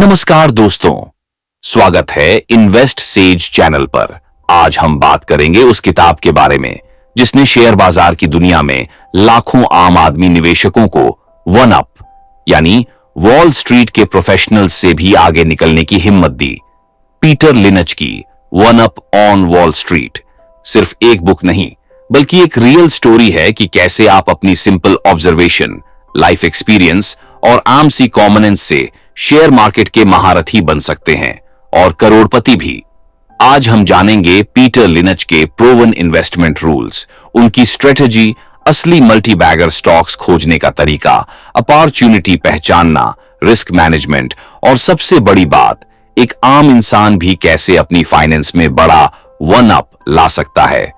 नमस्कार दोस्तों, स्वागत है इन्वेस्ट सेज चैनल पर। आज हम बात करेंगे उस किताब के बारे में जिसने शेयर बाजार की दुनिया में लाखों आम आदमी निवेशकों को वन अप यानी वॉल स्ट्रीट के प्रोफेशनल्स से भी आगे निकलने की हिम्मत दी। पीटर लिनच की one up on Wall street सिर्फ एक बुक नहीं बल्कि एक रियल स्टोरी है कि कैसे आप अपनी सिंपल ऑब्जर्वेशन, लाइफ एक्सपीरियंस और आम सी कॉमनेंस से शेयर मार्केट के महारथी बन सकते हैं और करोड़पति भी। आज हम जानेंगे पीटर लिनच के प्रूवन इन्वेस्टमेंट रूल्स, उनकी स्ट्रेटजी, असली मल्टी बैगर स्टॉक्स खोजने का तरीका, अपॉर्चुनिटी पहचानना, रिस्क मैनेजमेंट और सबसे बड़ी बात, एक आम इंसान भी कैसे अपनी फाइनेंस में बड़ा वन अप ला सकता है।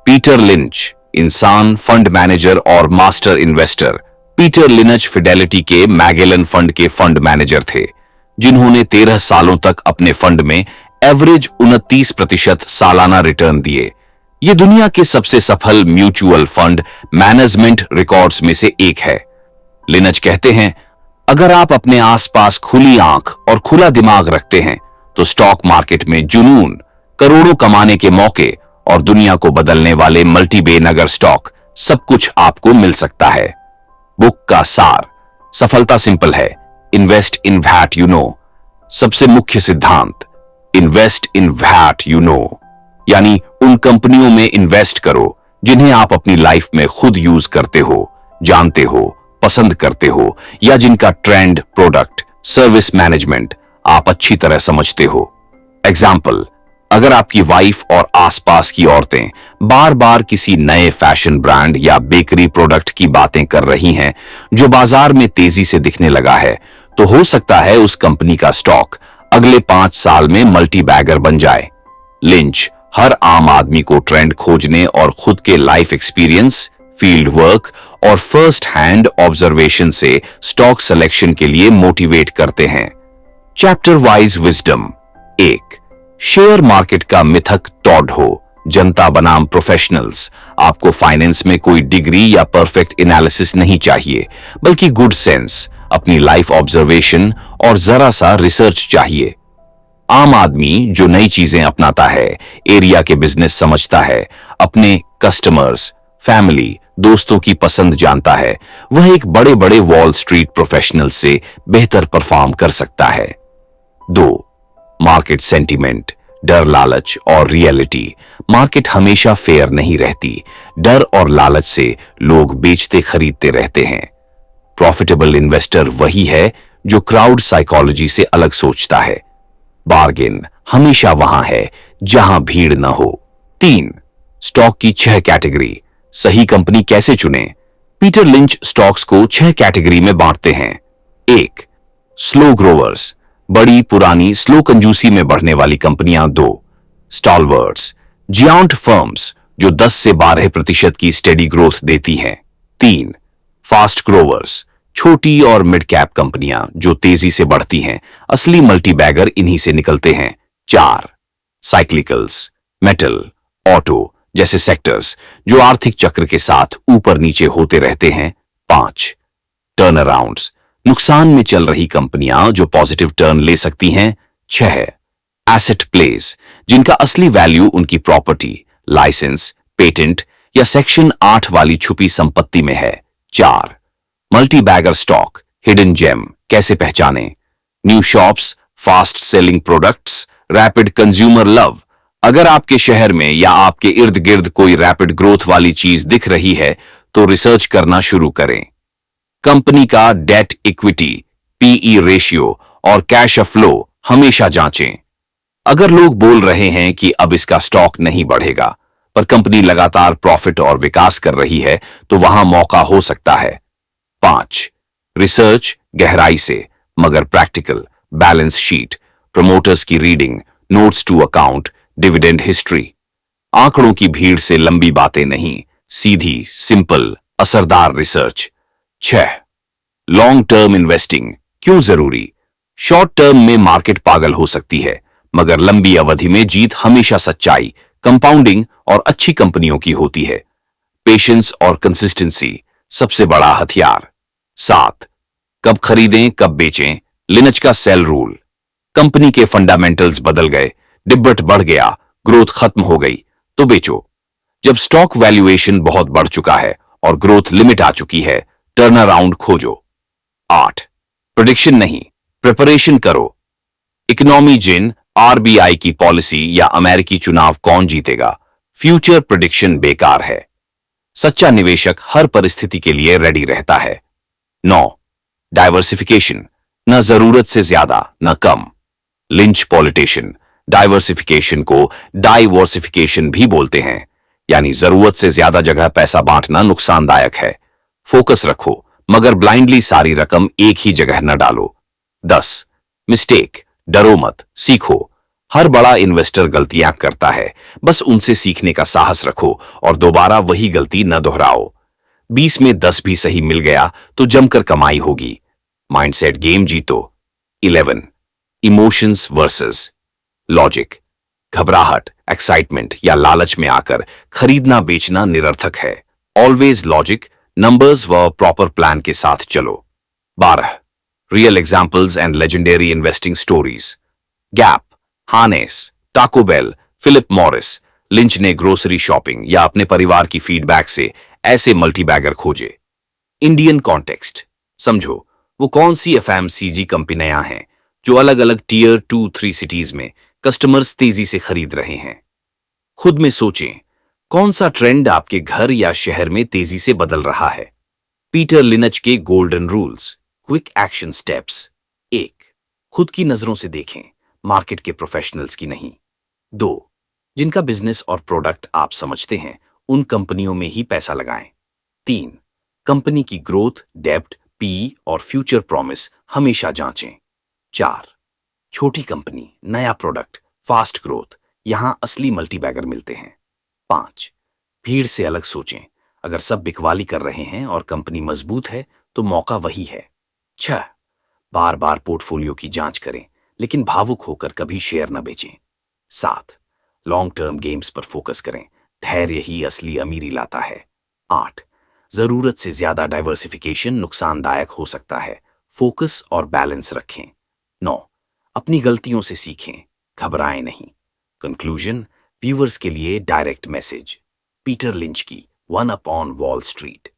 पीटर लिंच, इंसान, फंड मैनेजर और मास्टर इन्वेस्टर। पीटर लिनच फिडेलिटी के मैगेलन फंड के फंड मैनेजर थे, जिन्होंने 13 सालों तक अपने फंड में एवरेज 29% सालाना रिटर्न दिए। ये दुनिया के सबसे सफल म्यूचुअल फंड मैनेजमेंट रिकॉर्ड्स में से एक है। लिनच कहते हैं, अगर आप अपने आसपास खुली आंख और खुला दिमाग रखते हैं तो स्टॉक मार्केट में जुनून, करोड़ों कमाने के मौके और दुनिया को बदलने वाले मल्टीबेनगर स्टॉक सब कुछ आपको मिल सकता है। बुक का सार, सफलता सिंपल है, invest in what you know. सबसे मुख्य सिद्धांत, invest in what you know, यानी उन कंपनियों में इन्वेस्ट करो जिन्हें आप अपनी लाइफ में खुद यूज करते हो, जानते हो, पसंद करते हो या जिनका ट्रेंड, प्रोडक्ट, सर्विस मैनेजमेंट आप अच्छी तरह समझते हो। एग्जाम्पल, अगर आपकी वाइफ और आसपास की औरतें बार बार किसी नए फैशन ब्रांड या बेकरी प्रोडक्ट की बातें कर रही हैं जो बाजार में तेजी से दिखने लगा है, तो हो सकता है उस कंपनी का स्टॉक अगले 5 साल में मल्टी बैगर बन जाए। लिंच हर आम आदमी को ट्रेंड खोजने और खुद के लाइफ एक्सपीरियंस, फील्ड वर्क और फर्स्ट हैंड ऑब्जर्वेशन से स्टॉक सिलेक्शन के लिए मोटिवेट करते हैं। Chapter wise wisdom. 1, share market का मिथक तोड़ हो, जनता बनाम प्रोफेशनल्स। आपको फाइनेंस में कोई डिग्री या परफेक्ट एनालिसिस नहीं चाहिए, बल्कि गुड सेंस, अपनी लाइफ ऑब्जर्वेशन और जरा सा रिसर्च चाहिए। आम आदमी जो नई चीजें अपनाता है, एरिया के बिजनेस समझता है, अपने कस्टमर्स, फैमिली, दोस्तों की पसंद जानता है, वह एक बड़े बड़े वॉल स्ट्रीट प्रोफेशनल से बेहतर परफॉर्म कर सकता है। 2, मार्केट सेंटीमेंट, डर, लालच और रियलिटी। मार्केट हमेशा फेयर नहीं रहती। डर और लालच से लोग बेचते खरीदते रहते हैं। प्रॉफिटेबल इन्वेस्टर वही है जो क्राउड साइकोलॉजी से अलग सोचता है। बार्गेन हमेशा वहां है जहां भीड़ न हो। 3, स्टॉक की 6 कैटेगरी, सही कंपनी कैसे चुने। पीटर लिंच स्टॉक्स को 6 कैटेगरी में बांटते हैं। 1, स्लो ग्रोवर्स, बड़ी पुरानी स्लो कंजूसी में बढ़ने वाली कंपनियां। 2, स्टॉलवर्ड्स, जियांट फर्म्स जो 10 से 12% की स्टेडी ग्रोथ देती हैं। 3, फास्ट ग्रोवर्स, छोटी और मिड कैप कंपनियां जो तेजी से बढ़ती हैं, असली मल्टी बैगर इन्हीं से निकलते हैं। 4, साइक्लिकल्स, मेटल, ऑटो जैसे सेक्टर्स जो आर्थिक चक्र के साथ ऊपर नीचे होते रहते हैं। 5, टर्न अराउंड्स, नुकसान में चल रही कंपनियां जो पॉजिटिव टर्न ले सकती हैं। 6, एसेट प्लेस, जिनका असली वैल्यू उनकी प्रॉपर्टी, लाइसेंस, पेटेंट या सेक्शन 8 वाली छुपी संपत्ति में है। 4, multi bagger stock, hidden gem, कैसे पहचाने। New shops, fast selling products, rapid consumer love. अगर आपके शहर में या आपके इर्द गिर्द कोई रैपिड ग्रोथ वाली चीज दिख रही है तो रिसर्च करना शुरू करें। कंपनी का डेट इक्विटी, पीई रेशियो और कैश फ्लो हमेशा जांचें। अगर लोग बोल रहे हैं कि अब इसका स्टॉक नहीं बढ़ेगा, पर कंपनी लगातार प्रॉफिट और विकास कर रही है, तो वहां मौका हो सकता है। 5, रिसर्च गहराई से मगर प्रैक्टिकल, बैलेंस शीट, प्रमोटर्स की reading, notes to account, dividend history. आंकड़ों की भीड़ से लंबी बातें नहीं, सीधी, सिंपल, असरदार रिसर्च। 6, लॉन्ग टर्म इन्वेस्टिंग क्यों जरूरी। शॉर्ट टर्म में मार्केट पागल हो सकती है, मगर लंबी अवधि में जीत हमेशा सच्चाई, कंपाउंडिंग और अच्छी कंपनियों की होती है। पेशेंस और कंसिस्टेंसी सबसे बड़ा हथियार। 7, कब खरीदें कब बेचें, लिनच का सेल रूल, कंपनी के फंडामेंटल्स बदल गए, डिबट बढ़ गया, ग्रोथ खत्म हो गई, तो बेचो। जब स्टॉक वैल्यूएशन बहुत बढ़ चुका है और ग्रोथ लिमिट आ चुकी है, टर्न अराउंड खोजो। 8 प्रेडिक्शन नहीं, प्रिपरेशन करो। इकोनॉमी जिन, आरबीआई की पॉलिसी या अमेरिकी चुनाव कौन जीतेगा, फ्यूचर प्रेडिक्शन बेकार है। सच्चा निवेशक हर परिस्थिति के लिए रेडी रहता है। 9 डाइवर्सिफिकेशन, न जरूरत से ज्यादा न कम। लिंच पॉलिटिशियन, डाइवर्सिफिकेशन को डाइवर्सिफिकेशन भी बोलते हैं, यानी जरूरत से ज्यादा जगह पैसा बांटना नुकसानदायक है। फोकस रखो, मगर ब्लाइंडली सारी रकम एक ही जगह न डालो। 10 मिस्टेक, डरो मत, सीखो। हर बड़ा इन्वेस्टर गलतियां करता है, बस उनसे सीखने का साहस रखो और दोबारा वही गलती न दोहराओ। 20 में 10 भी सही मिल गया तो जमकर कमाई होगी। माइंडसेट गेम जीतो। 11 इमोशंस वर्सेस लॉजिक, घबराहट, एक्साइटमेंट या लालच में आकर खरीदना बेचना निरर्थक है। ऑलवेज लॉजिक, नंबर्स व प्रॉपर प्लान के साथ चलो। 12 real examples and legendary investing stories. Gap, Hanes, Taco Bell, Philip Morris, Lynch ने ग्रोसरी शॉपिंग या अपने परिवार की फीडबैक से ऐसे मल्टीबैगर खोजे। इंडियन कॉन्टेक्स्ट समझो, वो कौन सी एफएमसीजी कंपनियां हैं जो अलग अलग टीयर 2-3 सिटीज में कस्टमर्स तेजी से खरीद रहे हैं। खुद में सोचें, कौन सा ट्रेंड आपके घर या शहर में तेजी से बदल रहा है। पीटर लिनच के golden rules, quick action steps. 1 खुद की नजरों से देखें, मार्केट के प्रोफेशनल्स की नहीं। 2 जिनका बिजनेस और प्रोडक्ट आप समझते हैं उन कंपनियों में ही पैसा लगाएं। 3 कंपनी की ग्रोथ, डेब्ट, पी और फ्यूचर प्रॉमिस हमेशा जांचें। 4 छोटी कंपनी, नया प्रोडक्ट, फास्ट ग्रोथ, यहां असली मल्टीबैगर मिलते हैं। 5 भीड़ से अलग सोचें, अगर सब बिकवाली कर रहे हैं और कंपनी मजबूत है तो मौका वही है। 6 बार बार पोर्टफोलियो की जांच करें, लेकिन भावुक होकर कभी शेयर न बेचें। 7 लॉन्ग टर्म गेम्स पर फोकस करें, धैर्य ही असली अमीरी लाता है। 8 जरूरत से ज्यादा डाइवर्सिफिकेशन नुकसानदायक हो सकता है, फोकस और बैलेंस रखें। 9 अपनी गलतियों से सीखें, घबराएं नहीं। कंक्लूजन, व्यूअर्स के लिए डायरेक्ट मैसेज। पीटर लिंच की one up on Wall Street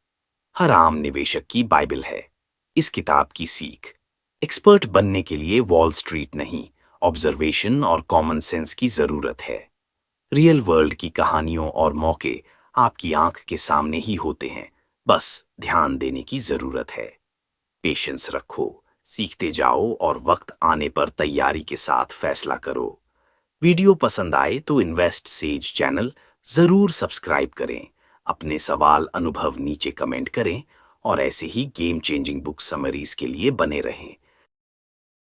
हर आम निवेशक की बाइबल है। इस किताब की सीख, एक्सपर्ट बनने के लिए वॉल स्ट्रीट नहीं, ऑब्जर्वेशन और कॉमन सेंस की जरूरत है। रियल वर्ल्ड की कहानियों और मौके आपकी आंख के सामने ही होते हैं, बस ध्यान देने की जरूरत है। पेशेंस रखो, सीखते जाओ और वक्त आने पर तैयारी के साथ फैसला करो। वीडियो पसंद आए तो इन्वेस्ट सेज चैनल जरूर सब्सक्राइब करें। अपने सवाल अनुभव नीचे कमेंट करें और ऐसे ही गेम चेंजिंग बुक समरीज के लिए बने रहें।